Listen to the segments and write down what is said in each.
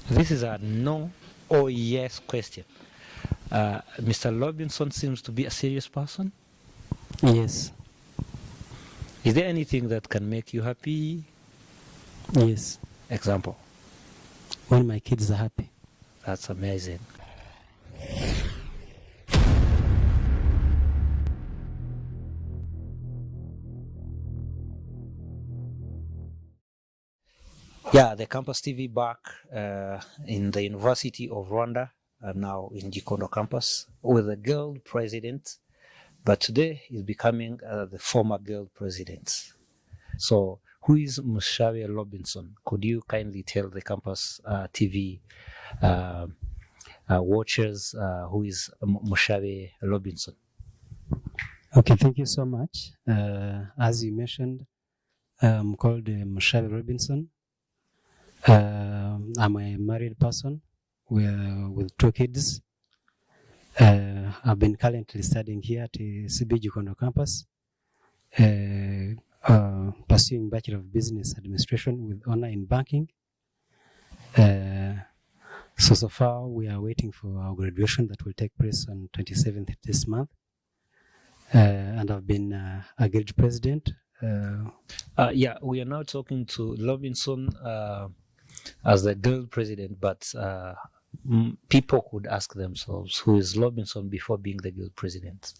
This is a no or yes question. Mr. Robinson seems to be a serious person. Yes. Is there anything that can make you happy? Yes. Example. When my kids are happy. That's amazing. Yeah, the Campus TV back in the University of Rwanda, now in Gikondo campus, with a girl president, but today is becoming the former girl president. So, who is Mushabe Robinson? Could you kindly tell the Campus TV watchers who is Mushabe Robinson? Okay, thank you so much. As you mentioned, I'm called Mushabe Robinson. I'm a married person with 2 kids. I've been currently studying here at CB Gikondo campus, pursuing Bachelor of Business Administration with honor in banking. So far, we are waiting for our graduation that will take place on 27th this month. And I've been a guild president. Yeah, we are now talking to Robinson as the girl president, but people could ask themselves, who is Robinson before being the girl president?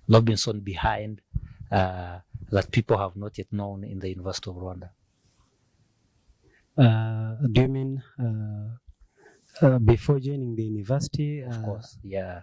Robinson behind that people have not yet known in the University of Rwanda. Do you mean before joining the university? Of course, yeah.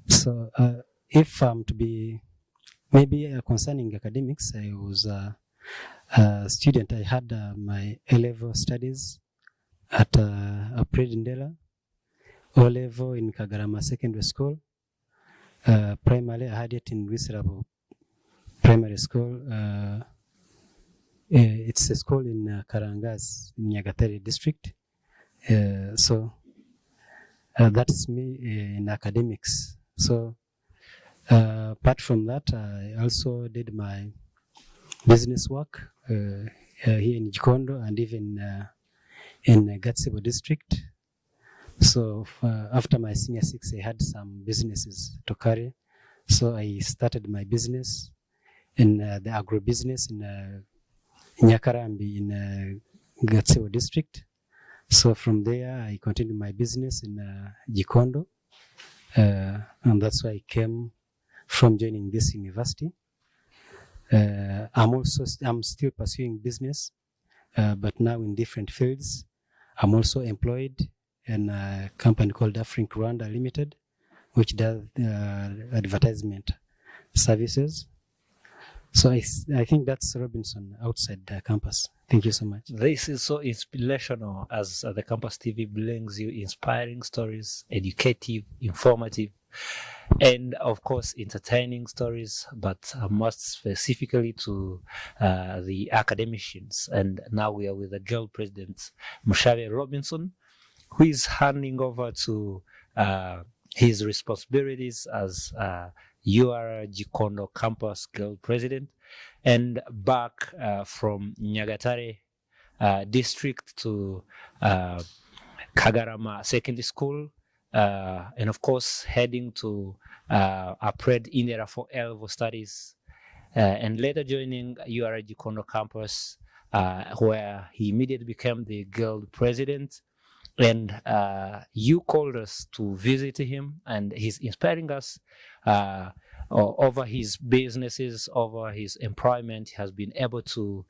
So if I'm to be, maybe concerning academics, I was a student. I had my A-level studies at Predindela, O-level in Kagarama Secondary School. Primarily, I had it in Wisrabo Primary School. It's a school in Karangas, in Nyagatare district. So that's me in academics. So apart from that, I also did my business work here in Gikondo and even in Gatsibo district. So after my senior 6, I had some businesses to carry. So I started my business in the agro-business in Nyakarambi in Gatsibo district. So from there, I continued my business in Gikondo. And that's why I came from joining this university. I'm still pursuing business, but now in different fields. I'm also employed in a company called Afric Rwanda Limited, which does advertisement services. So I think that's Robinson outside the campus. Thank you so much. This is so inspirational as the Campus TV brings you inspiring stories, educative, informative, and of course entertaining stories, but most specifically to the academicians. And now we are with the girl president, Mushabe Robinson, who is handing over to his responsibilities as UR Gikondo campus girl president, and back from Nyagatare district to Kagarama Secondary School, and of course heading to Apred Indira for A-level studies, and later joining UR Gikondo campus, where he immediately became the girl president. And you called us to visit him, and he's inspiring us over his businesses, over his employment. He has been able to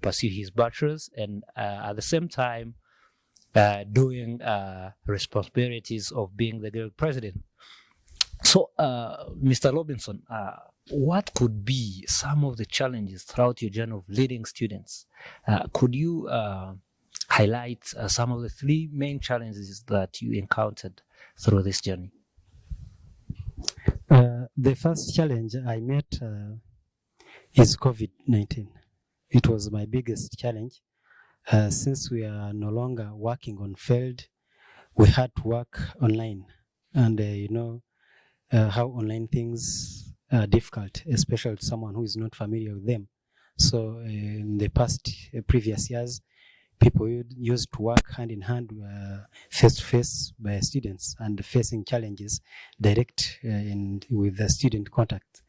pursue his bachelor's, and at the same time doing responsibilities of being the girl president. So, Mr. Robinson, what could be some of the challenges throughout your journey of leading students? Could you highlight some of the 3 main challenges that you encountered through this journey? The first challenge I met is COVID-19. It was my biggest challenge. Since we are no longer working on field, we had to work online. And you know how online things are difficult, especially to someone who is not familiar with them. So in the previous years, people used to work hand in hand, face to face by students and facing challenges direct with the student contact.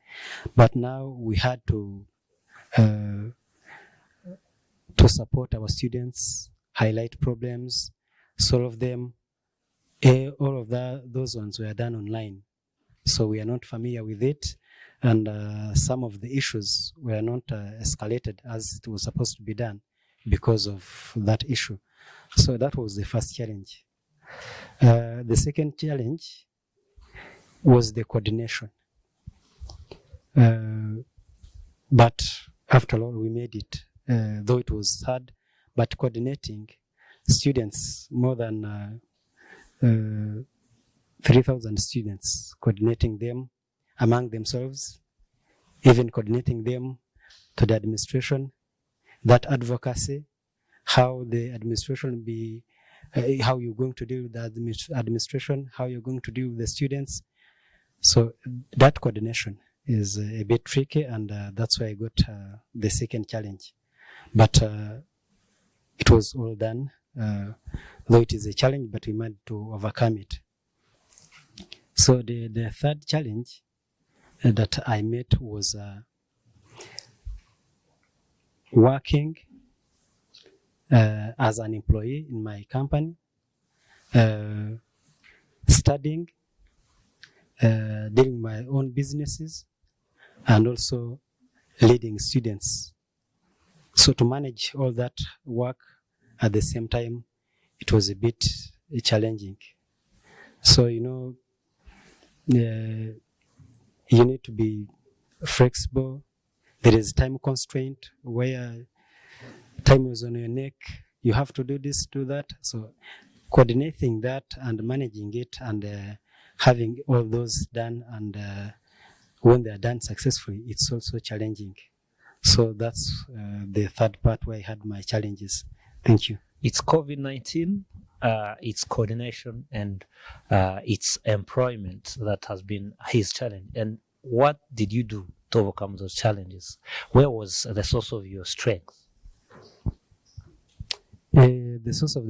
But now we had to support our students, highlight problems, solve them. All of those ones were done online. So we are not familiar with it. And some of the issues were not escalated as it was supposed to be done because of that issue. So that was the first challenge. The second challenge was the coordination. But after all, we made it, though it was hard, but coordinating students, more than 3,000 students, coordinating them among themselves, even coordinating them to the administration, that advocacy, how the administration how you're going to deal with the administration, how you're going to deal with the students. So that coordination is a bit tricky, and that's why I got the second challenge. But it was all done, though it is a challenge, but we managed to overcome it. So the third challenge that I met was working as an employee in my company, studying, doing my own businesses, and also leading students. So to manage all that work at the same time, it was a bit challenging. So, you need to be flexible. There is time constraint where time is on your neck. You have to do this, do that. So coordinating that and managing it and having all those done, and when they are done successfully, it's also challenging. So that's the third part where I had my challenges. Thank you. It's COVID-19, it's coordination, and it's employment that has been his challenge. And what did you do to overcome those challenges? Where was the source of your strength? The source of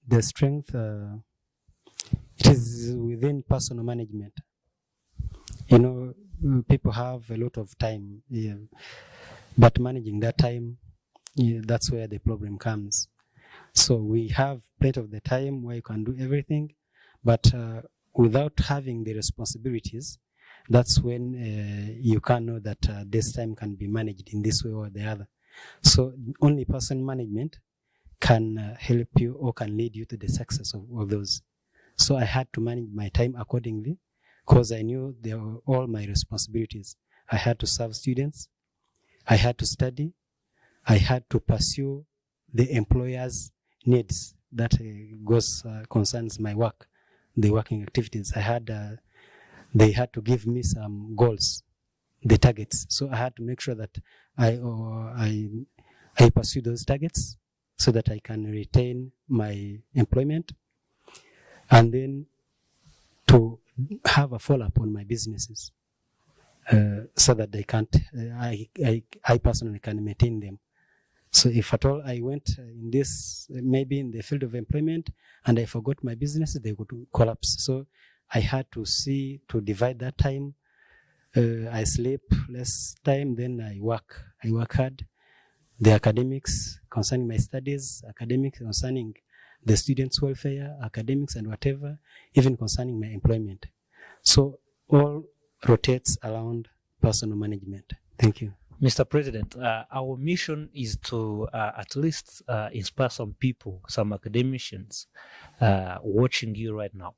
the strength, it is within personal management. People have a lot of time, but managing that time, that's where the problem comes. So we have plenty of the time where you can do everything, but without having the responsibilities, that's when you can know that this time can be managed in this way or the other. So only personal management can help you or can lead you to the success of all those. So I had to manage my time accordingly because I knew they were all my responsibilities. I had to serve students, I had to study, I had to pursue the employer's needs that concerns my work, the working activities. They had to give me some goals, the targets. So I had to make sure that I pursue those targets so that I can retain my employment, and then to have a follow-up on my businesses so that I personally can maintain them. So if at all I went in this, maybe in the field of employment, and I forgot my business, they would collapse. So I had to divide that time. I sleep less time, then I work. I work hard. The academics concerning my studies, academics concerning the students' welfare, academics and whatever, even concerning my employment. So all rotates around personal management. Thank you. Mr. President, our mission is to at least inspire some people, some academicians watching you right now.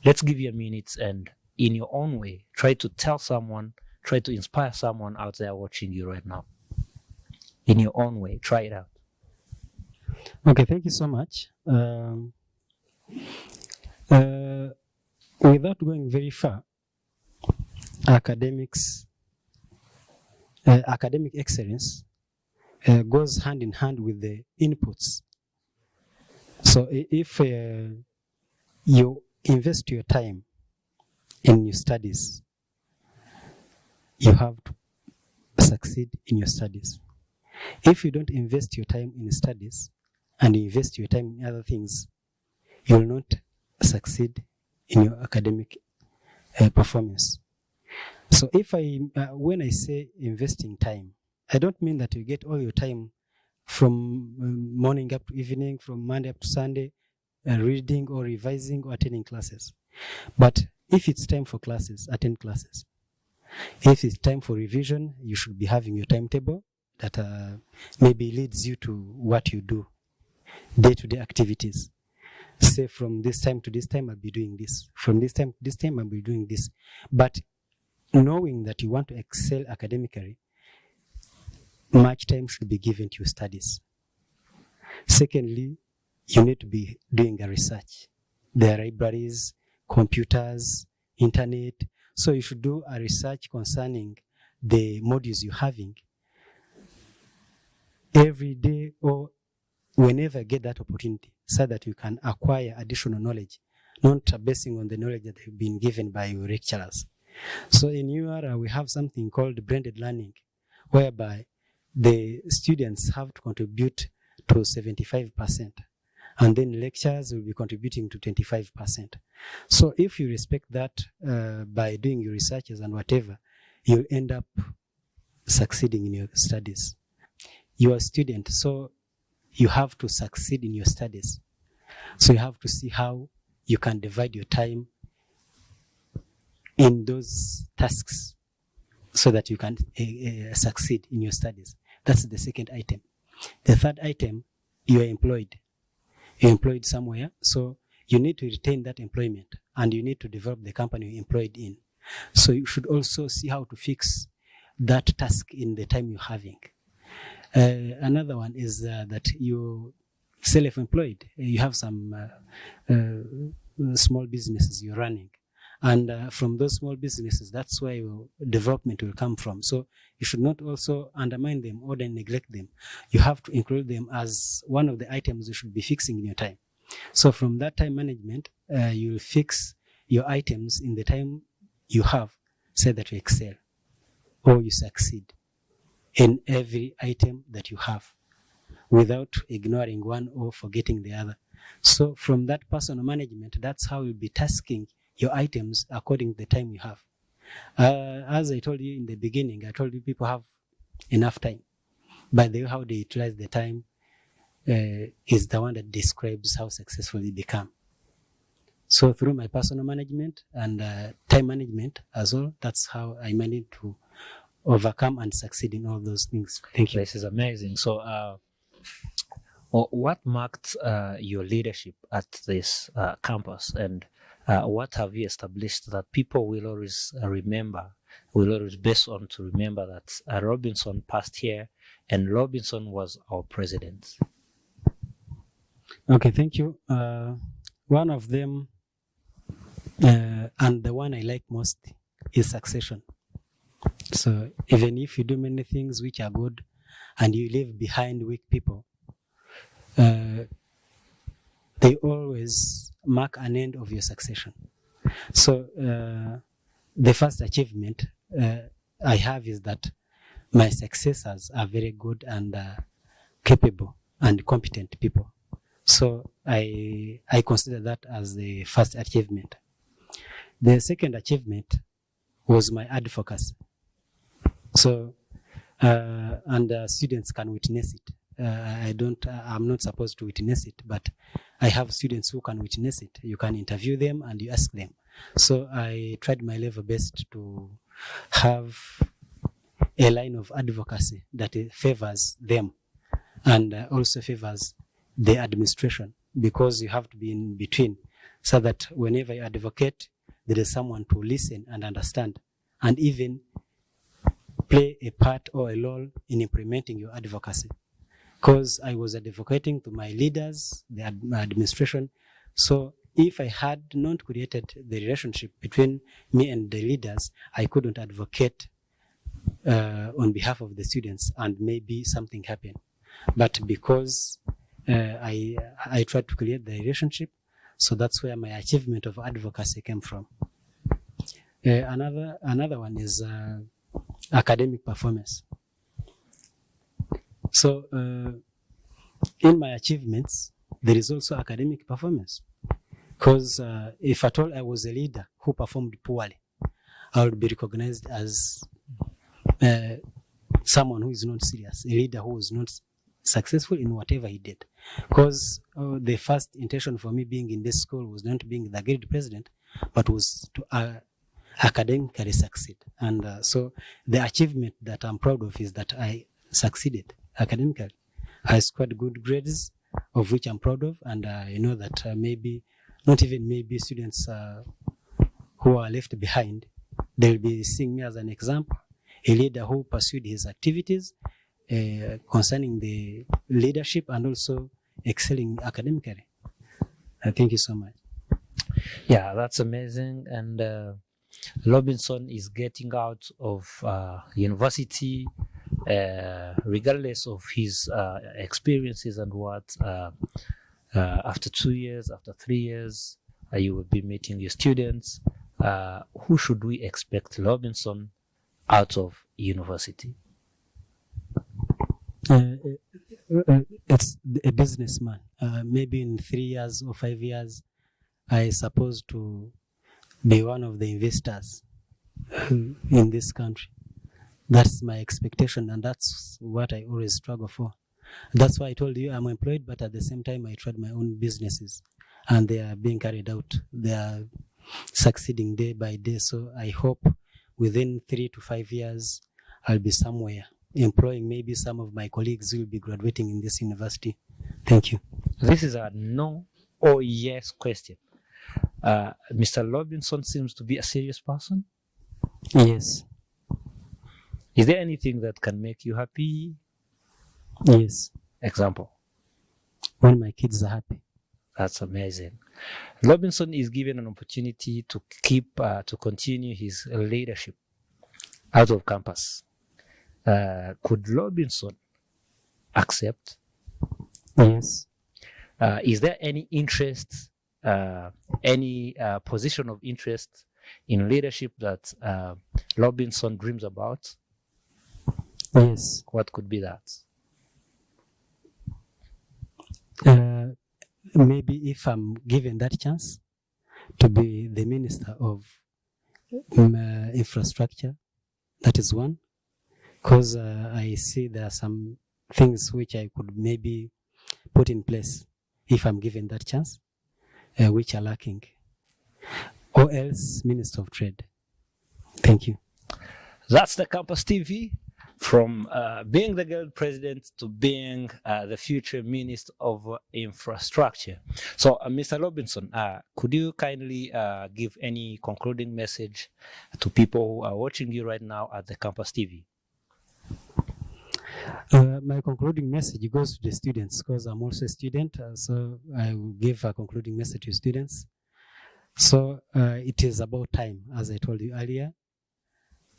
Let's give you a minute and in your own way, try to tell someone, try to inspire someone out there watching you right now. In your own way, try it out. Okay, thank you so much. Without going very far, academic excellence goes hand in hand with the inputs. So if you invest your time in your studies, you have to succeed in your studies. If you don't invest your time in studies, and you invest your time in other things, you will not succeed in your academic performance. So when I say investing time, I don't mean that you get all your time from morning up to evening, from Monday up to Sunday, reading or revising or attending classes. But if it's time for classes, attend classes. If it's time for revision, you should be having your timetable that maybe leads you to what you do, day-to-day activities. Say from this time to this time, I'll be doing this. From this time to this time, I'll be doing this. But knowing that you want to excel academically, much time should be given to your studies. Secondly, you need to be doing a research. There are libraries, computers, internet. So you should do a research concerning the modules you're having every day or whenever you get that opportunity, so that you can acquire additional knowledge, not basing on the knowledge that have been given by your lecturers. So in UR, we have something called blended learning, whereby the students have to contribute to 75%, and then lecturers will be contributing to 25%. So if you respect that by doing your researches and whatever, you'll end up succeeding in your studies. You're a student, so you have to succeed in your studies. So you have to see how you can divide your time in those tasks so that you can succeed in your studies. That's the second item. The third item, you are employed. You're employed somewhere, so you need to retain that employment and you need to develop the company you're employed in. So you should also see how to fix that task in the time you're having. Another one is that you're self-employed. You have some small businesses you're running. And from those small businesses, that's where your development will come from. So you should not also undermine them or then neglect them. You have to include them as one of the items you should be fixing in your time. So from that time management, you'll fix your items in the time you have, so that you excel or you succeed in every item that you have without ignoring one or forgetting the other. So from that personal management, that's how you'll be tasking your items according to the time you have. As I told you in the beginning, I told you people have enough time. But the way how they utilize the time is the one that describes how successful they become. So through my personal management and time management as well, that's how I managed to overcome and succeed in all those things. Thank you. This is amazing. So what marked your leadership at this campus, and what have you established that people will always remember, will always base on to remember that Robinson passed here and Robinson was our president? Okay, thank you. One of them, and the one I like most, is succession. So even if you do many things which are good and you leave behind weak people, they always mark an end of your succession. So the first achievement I have is that my successors are very good and capable and competent people. So I consider that as the first achievement. The second achievement was my advocacy. So, and students can witness it. I'm not supposed to witness it, but I have students who can witness it. You can interview them and you ask them. So I tried my level best to have a line of advocacy that favors them and also favors the administration, because you have to be in between so that whenever you advocate, there is someone to listen and understand and even play a part or a role in implementing your advocacy. Because I was advocating to my leaders, the administration. So if I had not created the relationship between me and the leaders, I couldn't advocate on behalf of the students and maybe something happened. But because I tried to create the relationship, so that's where my achievement of advocacy came from. Another one is academic performance. So in my achievements, there is also academic performance. Because if at all I was a leader who performed poorly, I would be recognized as someone who is not serious, a leader who was not successful in whatever he did. Because the first intention for me being in this school was not being the grade president, but was to academically succeed. And so the achievement that I'm proud of is that I succeeded academically. I scored good grades, of which I'm proud of, and I know that maybe, not even maybe, students who are left behind, they'll be seeing me as an example, a leader who pursued his activities concerning the leadership and also excelling academically. Thank you so much. Yeah, that's amazing. And Robinson is getting out of university regardless of his experiences and what. After 2 years, after 3 years, you will be meeting your students. Who should we expect Robinson out of university? It's a businessman. Maybe in 3 years or 5 years, I suppose to be one of the investors in this country. That's my expectation, and that's what I always struggle for. That's why I told you I'm employed, but at the same time, I tried my own businesses, and they are being carried out. They are succeeding day by day. So I hope within 3 to 5 years, I'll be somewhere employing maybe some of my colleagues who will be graduating in this university. Thank you. This is a no or yes question. Mr. Robinson seems to be a serious person. Yes. Is there anything that can make you happy? Yes. Example. When my kids are happy. That's amazing. Robinson is given an opportunity to continue his leadership out of campus. Could Robinson accept? Yes. Is there any interest, any position of interest in leadership that Robinson dreams about? Yes. What could be that? Maybe if I'm given that chance to be the minister of infrastructure, that is one. Because I see there are some things which I could maybe put in place if I'm given that chance, which are lacking. Or else, Minister of Trade. Thank you. That's the Campus TV. From being the guild president to being the future minister of infrastructure. So, Mr. Robinson, could you kindly give any concluding message to people who are watching you right now at the Campus TV? My concluding message goes to the students, because I'm also a student, so I will give a concluding message to students. So it is about time, as I told you earlier.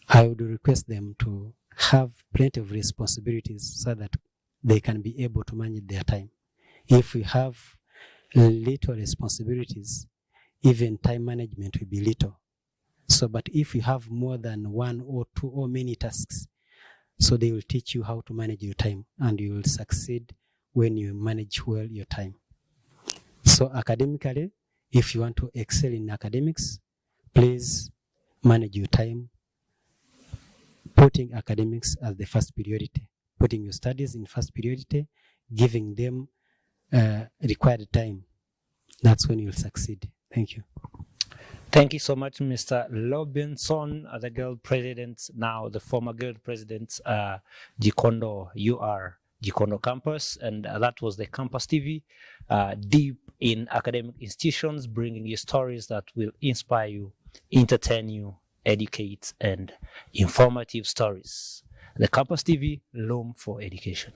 I would request them to have plenty of responsibilities so that they can be able to manage their time. If we have little responsibilities, even time management will be little. So, but if you have more than 1 or 2 or many tasks, so they will teach you how to manage your time, and you will succeed when you manage well your time. So academically, if you want to excel in academics, please manage your time, putting academics as the first priority, putting your studies in first priority, giving them required time. That's when you'll succeed. Thank you. Thank you so much, Mr. Robinson, the guild president, now the former guild president, Gikondo. You are Gikondo campus, and that was the Campus TV, deep in academic institutions, bringing you stories that will inspire you, entertain you, educate, and informative stories. The Campus TV, Loom for Education.